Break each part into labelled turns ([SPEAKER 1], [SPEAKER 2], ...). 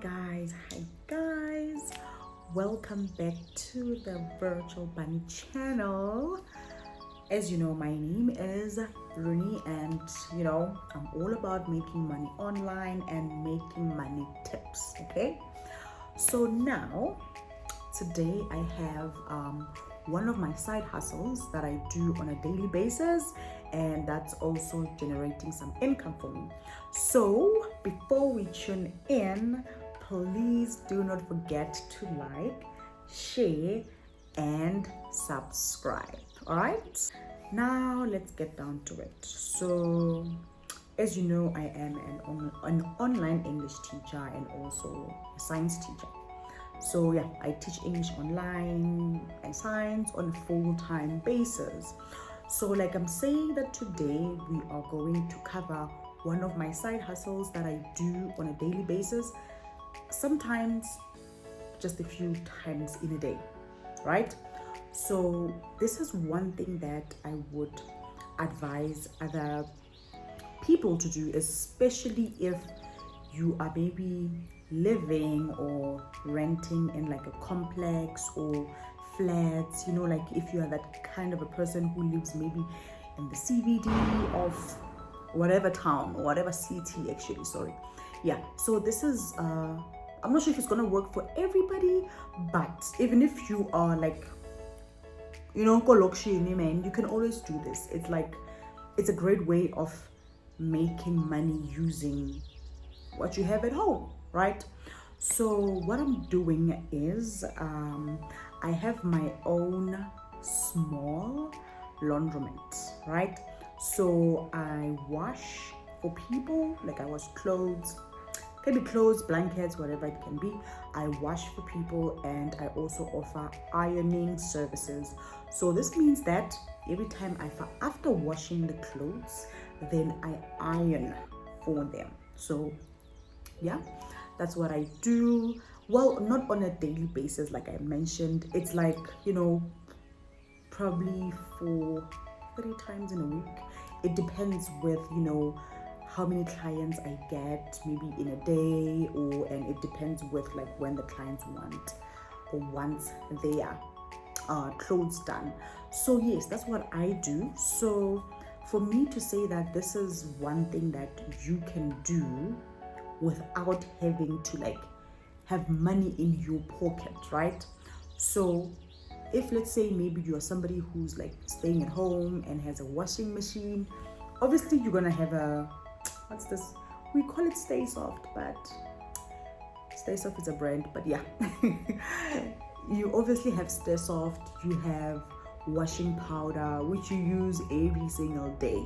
[SPEAKER 1] Hi guys, welcome back to the Virtual Bunny channel. As you know, my name is Rooney, and I'm all about making money online and making money tips. Okay, so now today I have one of my side hustles that I do on a daily basis, and that's also generating some income for me. So before we tune in, please do not forget to like, share, and subscribe. All right, now let's get down to it. So as you know, I am an online English teacher and also a science teacher. So yeah, I teach English online and science on a full-time basis. So like I'm saying, that today we are going to cover one of my side hustles that I do on a daily basis, sometimes just a few times in a day, right? So this is one thing that I would advise other people to do, especially if you are maybe living or renting in like a complex or flats, like if you are that kind of a person who lives maybe in the CBD of whatever town or whatever city, actually, sorry. Yeah, so this is I'm not sure if it's gonna work for everybody, but even if you are like man, you can always do this. It's a great way of making money using what you have at home, right? So what I'm doing is I have my own small laundromat, right? So I wash for people, like I wash clothes, can be clothes, blankets, whatever it can be. I wash for people, and I also offer ironing services. So this means that every time after washing the clothes, then I iron for them. So yeah, that's what I do. Well, not on a daily basis, like I mentioned. It's like, probably for 3 times in a week. It depends with, how many clients I get maybe in a day, and it depends with like when the clients wants their clothes done. So yes, that's what I do. So for me to say that this is one thing that you can do without having to like have money in your pocket, right? So if, let's say, maybe you're somebody who's like staying at home and has a washing machine, obviously you're gonna have what's this, we call it Stay Soft, but Stay Soft is a brand, but yeah. You obviously have Stay Soft, you have washing powder, which you use every single day.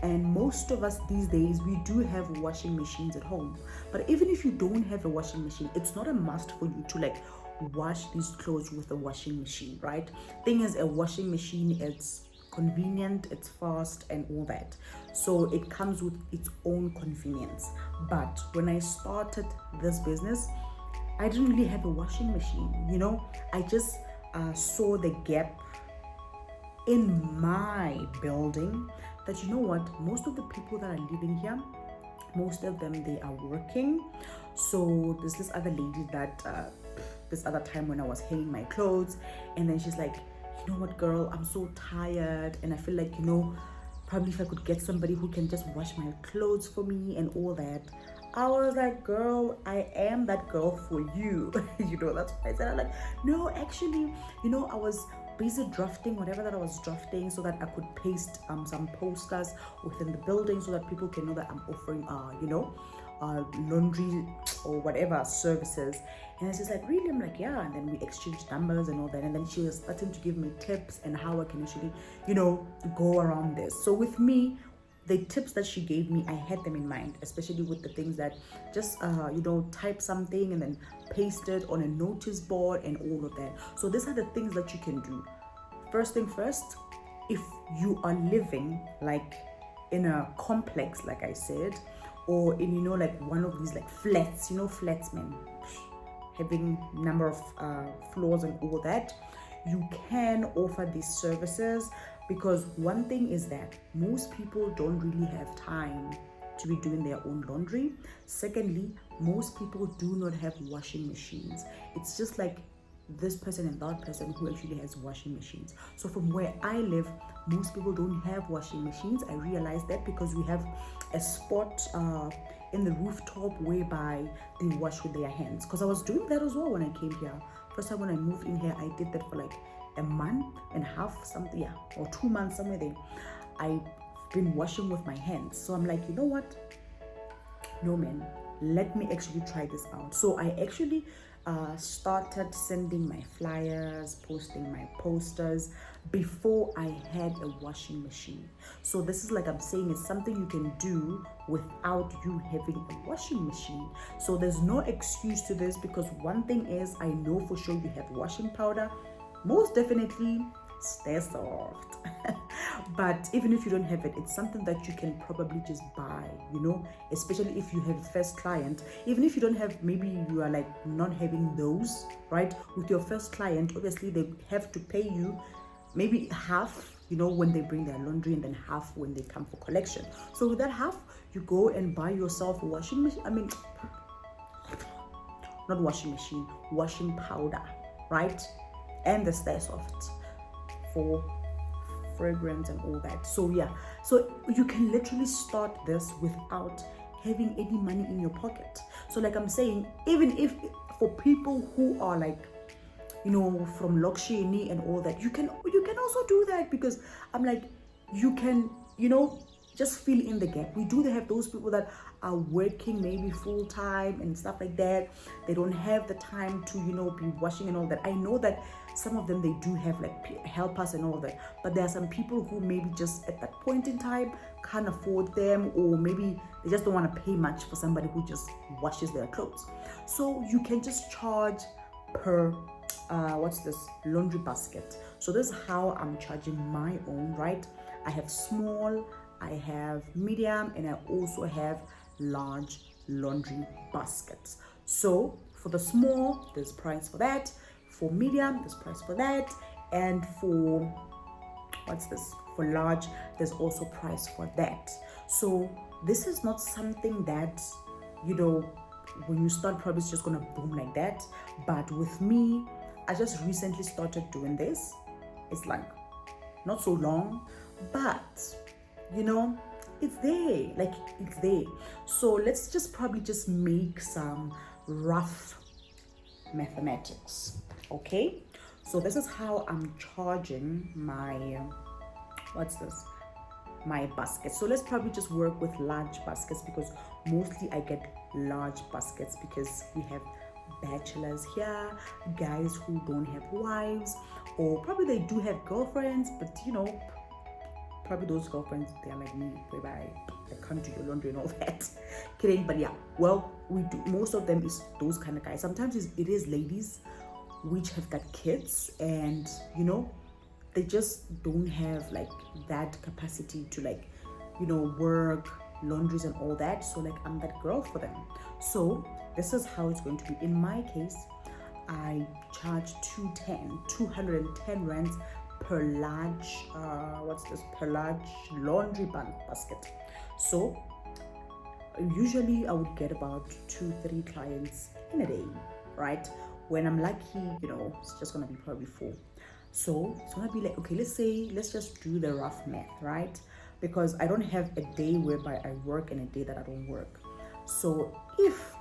[SPEAKER 1] And most of us these days, we do have washing machines at home. But even if you don't have a washing machine, it's not a must for you to like wash these clothes with a washing machine, right? Thing is, a washing machine, it's convenient, it's fast, and all that. So it comes with its own convenience. But when I started this business, I didn't really have a washing machine. I just saw the gap in my building, that most of the people that are living here, most of them, they are working. So there's this other lady that this other time when I was hanging my clothes, and then she's like, you know what, girl, I'm so tired, and I feel like, probably if I could get somebody who can just wash my clothes for me and all that. I was like, girl, I am that girl for you. That's what I said. I'm like, no, actually, I was busy drafting whatever that I was drafting, so that I could paste some posters within the building, so that people can know that I'm offering laundry or whatever services. And she's like, really? I'm like, yeah. And then we exchanged numbers and all that, and then she was starting to give me tips and how I can actually go around this. So with me, the tips that she gave me, I had them in mind, especially with the things that just type something and then paste it on a notice board and all of that. So these are the things that you can do. First thing first, if you are living like in a complex, like I said, or in like one of these like flats, flats, man, having number of floors and all that, you can offer these services. Because one thing is that most people don't really have time to be doing their own laundry. Secondly, most people do not have washing machines. It's just like this person and that person who actually has washing machines. So from where I live, most people don't have washing machines. I realized that because we have a spot in the rooftop whereby they wash with their hands, because I was doing that as well when I came here. First time when I moved in here, I did that for like a month and a half, something, yeah, or 2 months, somewhere there. I've been washing with my hands. So I'm like, you know what, no man, let me actually try this out. So I actually started sending my flyers, posting my posters before I had a washing machine. So this is, like I'm saying, it's something you can do without you having a washing machine. So there's no excuse to this, because one thing is, I know for sure you have washing powder. Most definitely stay soft. But even if you don't have it, it's something that you can probably just buy, you know, especially if you have a first client. Even if you don't have, maybe you are like not having those, right? With your first client, obviously they have to pay you maybe half, you know, when they bring their laundry, and then half when they come for collection. So with that half, you go and buy yourself a washing machine. I mean, not washing machine, washing powder, right? And the Stay Soft for fragrance and all that. So yeah, so you can literally start this without having any money in your pocket. So like I'm saying, even if for people who are like, you know, from Lokshini and all that, you can also do that, because I'm like, you can, you know, just fill in the gap. We do have those people that are working maybe full time and stuff like that. They don't have the time to, you know, be washing and all that. I know that some of them, they do have like helpers and all that, but there are some people who maybe just at that point in time can't afford them, or maybe they just don't want to pay much for somebody who just washes their clothes. So you can just charge per laundry basket. So this is how I'm charging my own, right? I have small, I have medium, and I also have large laundry baskets. So for the small, there's price for that. For medium, there's price for that. And for for large, there's also price for that. So this is not something that, you know, when you start, probably it's just gonna boom like that. But with me, I just recently started doing this. It's like not so long, but you know, it's there, like it's there. So let's just probably just make some rough mathematics. Okay, so this is how I'm charging my my basket. So let's probably just work with large baskets, because mostly I get large baskets because we have bachelors here, guys who don't have wives, or probably they do have girlfriends, but you know, probably those girlfriends, they're like me, whereby they come to your laundry and all that. Kidding, but yeah, well, we do, most of them is those kind of guys. Sometimes it is ladies which have got kids, and you know, they just don't have like that capacity to, like, you know, work laundries and all that. So like, I'm that girl for them. So this is how it's going to be. In my case, I charge 210 rands per large per large laundry basket. So usually I would get about 2-3 clients in a day, right? When I'm lucky, you know, it's just gonna be probably 4. So it's gonna be like, okay, let's just do the rough math, right? Because I don't have a day whereby I work and a day that I don't work. So if,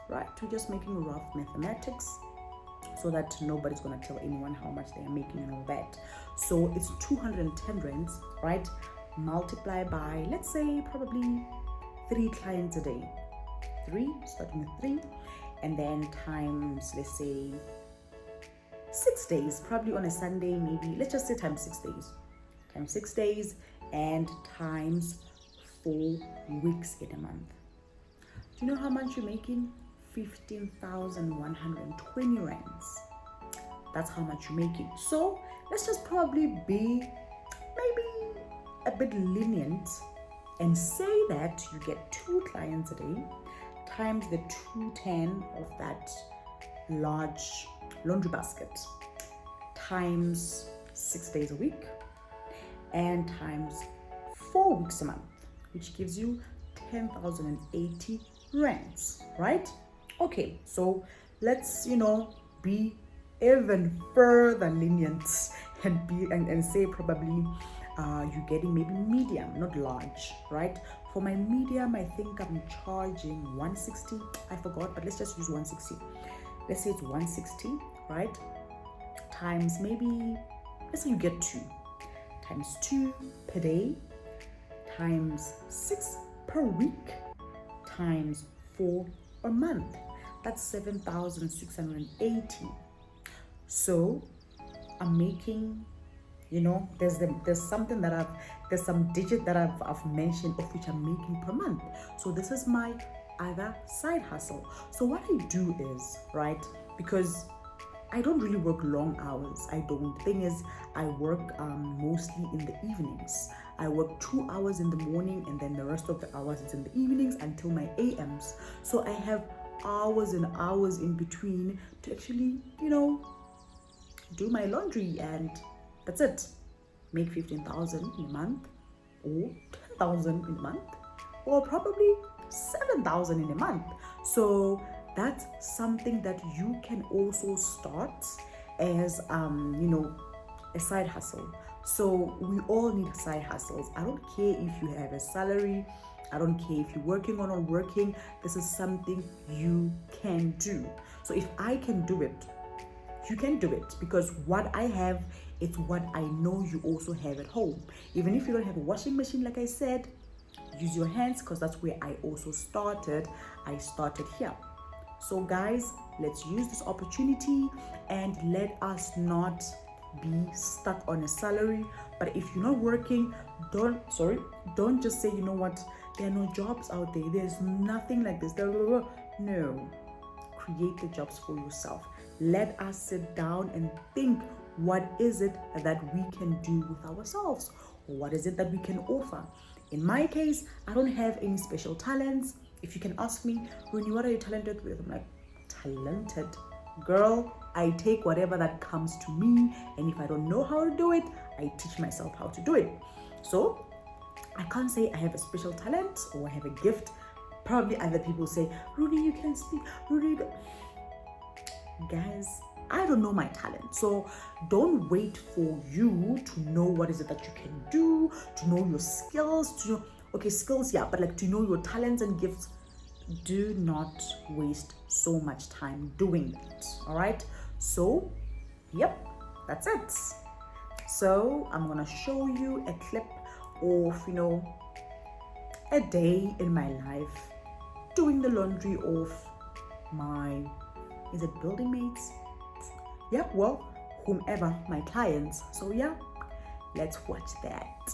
[SPEAKER 1] right, we're just making rough mathematics so that nobody's gonna tell anyone how much they are making and all that. So it's 210 rands, right? Multiply by, let's say, probably 3 clients a day. 3, starting with 3, and then times, let's say, 6 days, probably on a Sunday, maybe, let's just say times 6 days. Times 6 days and times 4 weeks in a month. Do you know how much you're making? 15,120 rands. That's how much you're making. So let's just probably be maybe a bit lenient and say that you get 2 clients a day times the 210 of that large laundry basket times 6 days a week and times 4 weeks a month, which gives you 10,080 rands, right? Okay, so let's, be even further lenient and say probably you're getting maybe medium, not large, right? For my medium, I think I'm charging 160. I forgot, but let's just use 160. Let's say it's 160, right? Times maybe, let's say you get 2, times 2 per day, times 6 per week, times 4 a month. That's 7,680. So I'm making, there's something that there's some digit that I've mentioned of which I'm making per month. So this is my other side hustle. So what I do is, right, because I don't really work long hours. I don't. The thing is, I work mostly in the evenings. I work 2 hours in the morning, and then the rest of the hours is in the evenings until my AMs. So I have hours and hours in between to actually, do my laundry, and that's it. Make 15,000 in a month, or 10,000 in a month, or probably 7,000 in a month. So that's something that you can also start as a side hustle. So we all need side hustles. I don't care if you have a salary, I don't care if you're working or not working. This is something you can do. So if I can do it, you can do it, because what I have, it's what I know you also have at home. Even if you don't have a washing machine, like I said, use your hands, because that's where I also started. I started here. So guys, let's use this opportunity and let us not be stuck on a salary. But if you're not working, don't just say, there are no jobs out there, there's nothing like this. No, create the jobs for yourself. Let us sit down and think, what is it that we can do with ourselves? What is it that we can offer? In my case, I don't have any special talents. If you can ask me, Rooney, what are you talented with? I'm like, talented? Girl, I take whatever that comes to me, and if I don't know how to do it, I teach myself how to do it. So I can't say I have a special talent or I have a gift. Probably other people say, Rooney, you can speak. Rooney, guys, I don't know my talent. So don't wait for you to know what is it that you can do, to know your skills, skills, yeah, but to know your talents and gifts. Do not waste so much time doing it. All right. So, yep, that's it. So I'm gonna show you a clip of, a day in my life doing the laundry of my, is it building mates? Yeah, well, whomever, my clients. So yeah, let's watch that.